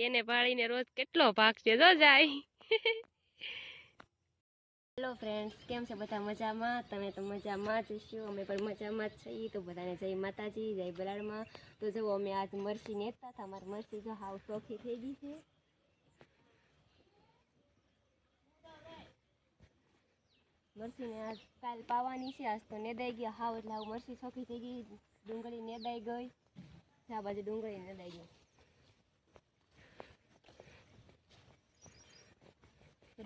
એને પાળીને રોજ કેટલો ભાગ છે જો જાય. હેલો ફ્રેન્ડ્સ, કેમ છે બધા? મજામાં? તમે તો મજામાં જ છો, અમે પણ મજામાં જ છીએ. તો બધાને જય માતાજી, જય બરાડમાં. તો જો અમે આજ મરસી નેતા હતા, અમારી મરસી જો હાવ ચોખ્ખી થઈ ગઈ છે. મરસી ને આજ કાલ પાવાની છે, આજ તો નેદાઈ ગયા હાવ, એટલે હાવ મરસી ચોખ્ખી થઈ ગઈ. ડુંગળી નેદાઈ ગઈ, આ બાજુ ડુંગળી નેદાઈ ગઈ.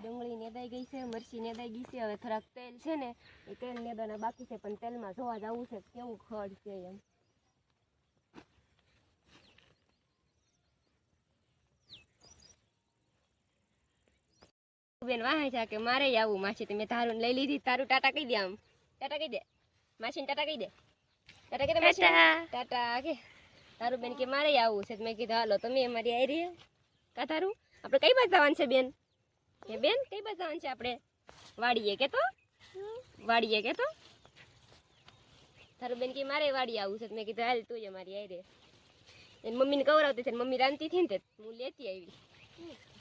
ડુંગળી નેદાઈ ગઈ છે, મરચી નેદાઈ ગઈ છે. હવે થોડાક તેલ છે ને, એ તેલ નેદાના બાકી છે, પણ તેલમાં જોવા જવું છે કેવું ખડ છે એમ. બેન વાહે છે કે મારે આવું માસી, તમે તારું લઈ લીધી, તારું ટાટા કહી દે, આમ ટાટા કહી દે માસીને, ટાટા કહી દે, ટાટા કહી દે માસી, ટાટા કે તારું બેન કે મારે આવું છે. મેં કીધું હાલો તમે અમારી આવી રહી કા તારું. આપણે કઈ બાજુ જવાનું છે બેન? કે બેન કઈ બાજુ જવાનું છે આપણે? વાડીએ કે તો વાડીએ કે તો તારું બેન કે મારે વાડી આવું છે. મેં કીધું હાલ તું અમારી આવી રે. એની મમ્મીને કવરાવતી છે, મમ્મી રાંધતી હતી ને હું લેતી આવી.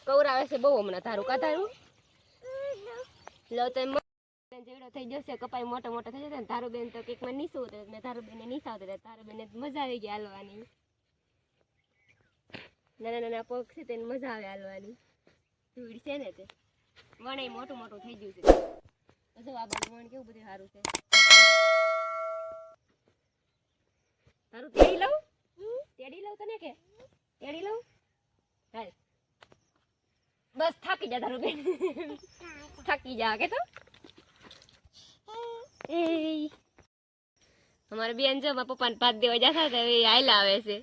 કવરાવે છે બહુ હમણાં તારું કા તારું. લો તો જેવડો થઈ જશે કપાઈ મોટો મોટો થઈ જશે ને. તારું બેન તો કેકમાં નીસું હતું, મેં તારું બેન નીસાવતા, તારું બેન મજા આવી ગઈ હાલવાની. નાના નાના પગ છે તેને મજા આવે હાલવાની. ધૂળ છે ને તે વણ મોટું મોટું થઈ ગયું છે. તો આ બાજુ વણ કેવું બધું સારું છે. તારું તેડી લઉં? તેડી લઉં તને કે તેડી લઉં? હાલ બસ થાકી જા તારું બેન. થાકી જા કે તો એ અમારે બેન જો મારા પપ્પાને ભાત દેવા જતા હતા, એ હાલ આવે છે.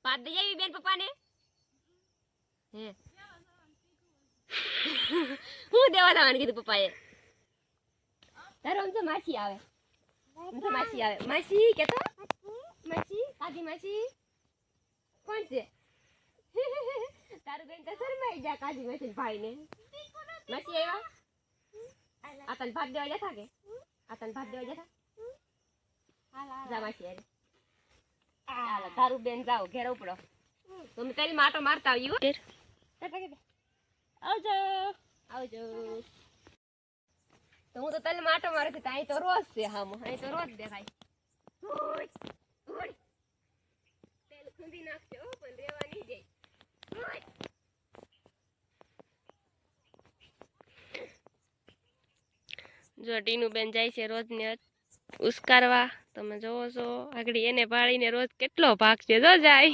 ભાત દઈ આવી બેન પપ્પાને? હે હું દેવા જવાનું કીધું પપ્પાએ? તારો આમ તો માસી આવે, માસી આવે, માસી કેતો માસી, કાજી માસી કોણ છે? તારું બેન તો શરમાઈ જા કાજી માસી ભાઈ ને. માસી આવ્યા? આ તને ભાત દેવા જતા કે? આ તને ભાત દેવા જતા? જા માસી આવી. હાલો તારું બેન જાઓ ઘેર ઉપડો. તમે તેલ માટો મારતા આવ્યું. આવજો આવજો. તો હું તો તેલ માટો મારે છે, અહીં તો રોજ છે, હામો અહીં તો રોજ દેખાય. તેલ ખૂંદી નાખશે હો, પણ રેવા નહીં જાય. જો ટીનું બેન જાય છે રોજ ને ઉસ્કારવા. તમે જોવો છો આગળ એને પાળીને રોજ કેટલો ભાગ છે જો જાય.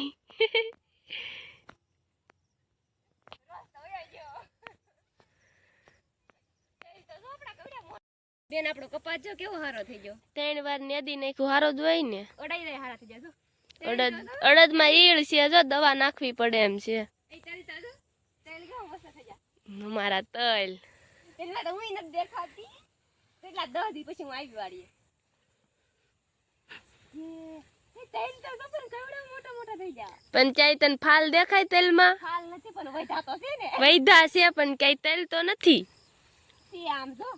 બેન આપણો કપાસ જો કેવો હારો થઈ ગયો. 3 વાર નેદી નાખ્યું, હારો જ હોય ને. અડાઈ જાય હારા થઈ જાય. અડદ માં ઈળ છે, જો દવા નાખવી પડે એમ છે. મારા તલ એટલા તો હું નથી દેખાતી, એટલા 10 દી પછી હું આવી વાળીએ. પંચાયત ફાલ દેખાય તેલમાં? ફાલ નથી પણ વૈધા તો છે ને. વૈધા છે પણ કઈ તેલ તો નથી. આમ જો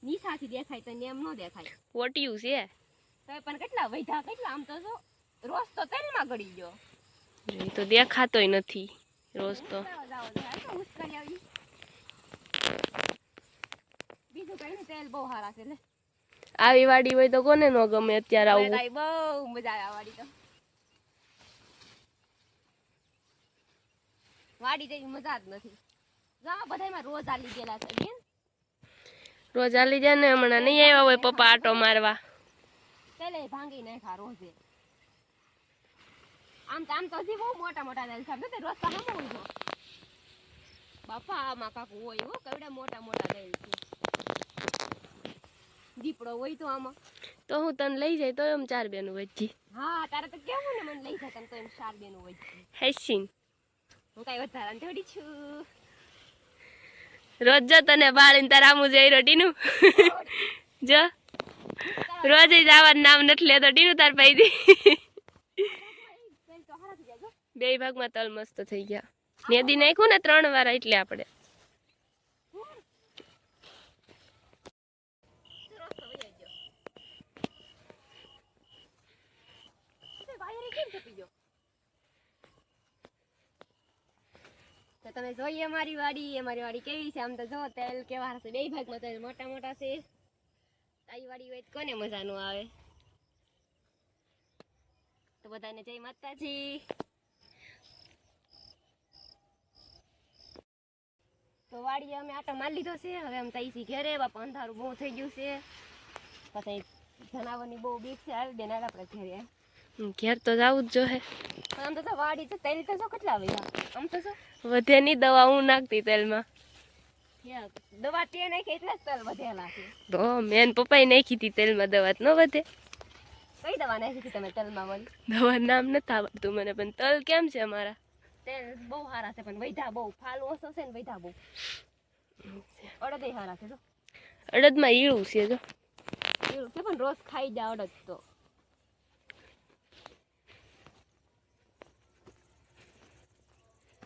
નીસાથી દેખાય તો એમ નો દેખાય. પોટિયું છે તો પણ કેટલા વૈધા કેટલા આમ તો જો રોજ તો તેલમાં ગળી ગયો. એ તો દેખાતોય નથી રોજ તો. બીજું કઈ નહીં, તેલ બહુ સારા છે. આવી વાડી હોય તો કોને નો ગમે અત્યારે આવું. બહુ મજા આવે આ વાડી તો. વાડી જેવી મજા જ નથી. જા બધાયમાં રોજ આલી ગયેલા છે બેન. રોજ આલી જાય ને, હમણાં નહીં આવ્યા હોય પપ્પા આટો મારવા. તેલે ભાંગી નાખા રોજે. આમ તો હજી બહુ મોટા મોટા તેલ છે, ને રોજ તો હમ હોય બાપા. આમાં કાકુ હોય હો, કેવડા મોટા મોટા તેલ છે. દીપડો હોય તો આમાં તો હું તને લઈ જાય તો એમ 4 બેનું વચ્ચી. હા તારે તો કેવું ને મને લઈ જાય તો એમ 4 બેનું વચ્ચી. હેસિંગ હું કઈ વધારાને થોડી છું. રોજ જો તને બાળીને તાર આમું જઈ રહ્યો ટીનું. જો રોજ જ આવવાનું નામ નથી લેતો ટીનું તાર પૈદી. બે ભાગમાં તલ મસ્ત થઈ ગયા. નેદી નાખ્યું ને 3 વાર એટલે આપણે. તો તમે જોઈએ અમારી વાડી કેવી છે. આમ તો જો તેલ કેવા હશે, બે ભાગમાં તેલ મોટા મોટા છે. તારી વાડી હોય તો કોને મજા ન આવે. તો બધાને જય માતાજી. તો વાડીએ અમે આટો મારી લીધો છે. હવે આમ તઈસી ઘેરે, બાપા અંધારું બહુ થઈ ગયું છે. પછી જનાવરની બહુ બીક છે. આવી બેન આપણે ઘેરે ઘેર તો જવું જ જોઈએ. આમ તો વાડી છે, તેલ તો જો કેટલા આવ્યા. આમ તો જો વધેની દવા હું નાખતી તેલમાં. દવા તે નાખી એટલે જ તેલ વધેલા છે. તો મેન પપ્પાએ નાખી હતી તેલમાં, દવા ન વધે. કઈ દવા નાખી હતી તમે તેલમાં? વળી દવા નામ નથી આવડતું મને, પણ તલ કેમ છે અમારા? તેલ બહુ સારા છે, પણ વૈધા બહુ ફાલ ઓછો છે ને વૈધા બહુ. અડદ સારા છે. જો અડદમાં ઈળું છે. જો એવું છે, પણ રોજ ખાઈ જાય અડદ તો.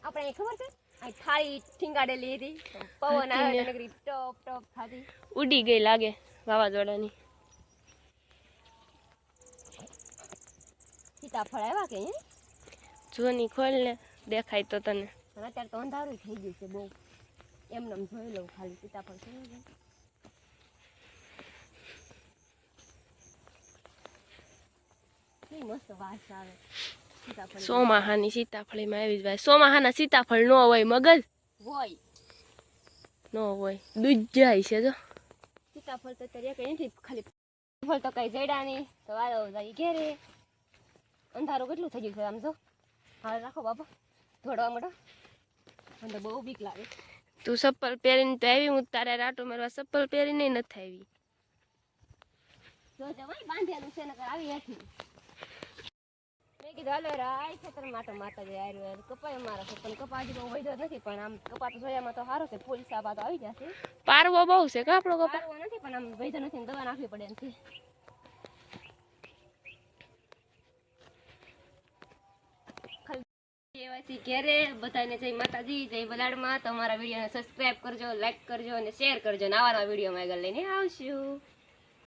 આપણે અહીં ખબર છે, અહીં થાળી ઠીંગાડેલી હતી, પવન આવે તો નકરી ટોપ ટોપ થાતી. ઉડી ગઈ લાગે વાવાઝોડાની. સીતાફળ આવ્યા કે જોની ખોલ ને, દેખાય તો તને. અત્યારે તો અંધારું થઈ ગયું છે બહુ. એમને જોઈ લઉં ખાલી સીતાફળ છે ને. મસ્ત વાસ આવે સીતાફળ. સોમાહાની સીતાફળીમાં આવી જ ભાઈ. સોમાહાના સીતાફળ નો હોય મગજ હોય, નો હોય, દૂધ જાય છે. જો સીતાફળ તો અત્યારે કઈ નથી, ખાલી ફળ તો કઈ જડ્યા નહીં. તો વાળો જાય ઘેરે. અંધારું કેટલું થઈ ગયું છે આમ જો. હાલ રાખો બાપા, ધોડવા મળો. મને બહુ બીક લાગે. તું ચપ્પલ પહેરીને તો આવી, હું તારે રાટો મારવા ચપ્પલ પહેરીને નથી આવી. જો જવાય બાંધેલું છે, નકર આવી હતી. મેં કીધું હાલો રાય ખેતર માટો માતા જાય આયુ કપાય મારા છે, પણ કપા હજી બહુ વૈધો નથી. પણ આમ કપા તો જોયામાં તો સારો છે, ફૂલ સાપા તો આવી જશે. પારવો બહુ છે કે આપણો કપા? પારવો નથી, પણ આમ વૈધો નથી, દવા નાખવી પડે એમ છે. ઘેરે બધાને જય માતાજી, જય બલાડમાં. તમારા વિડીયોને સબસ્ક્રાઈબ કરજો, લાઈક કરજો અને શેર કરજો. નવા વિડીયોમાં આગળ લઈને આવશું.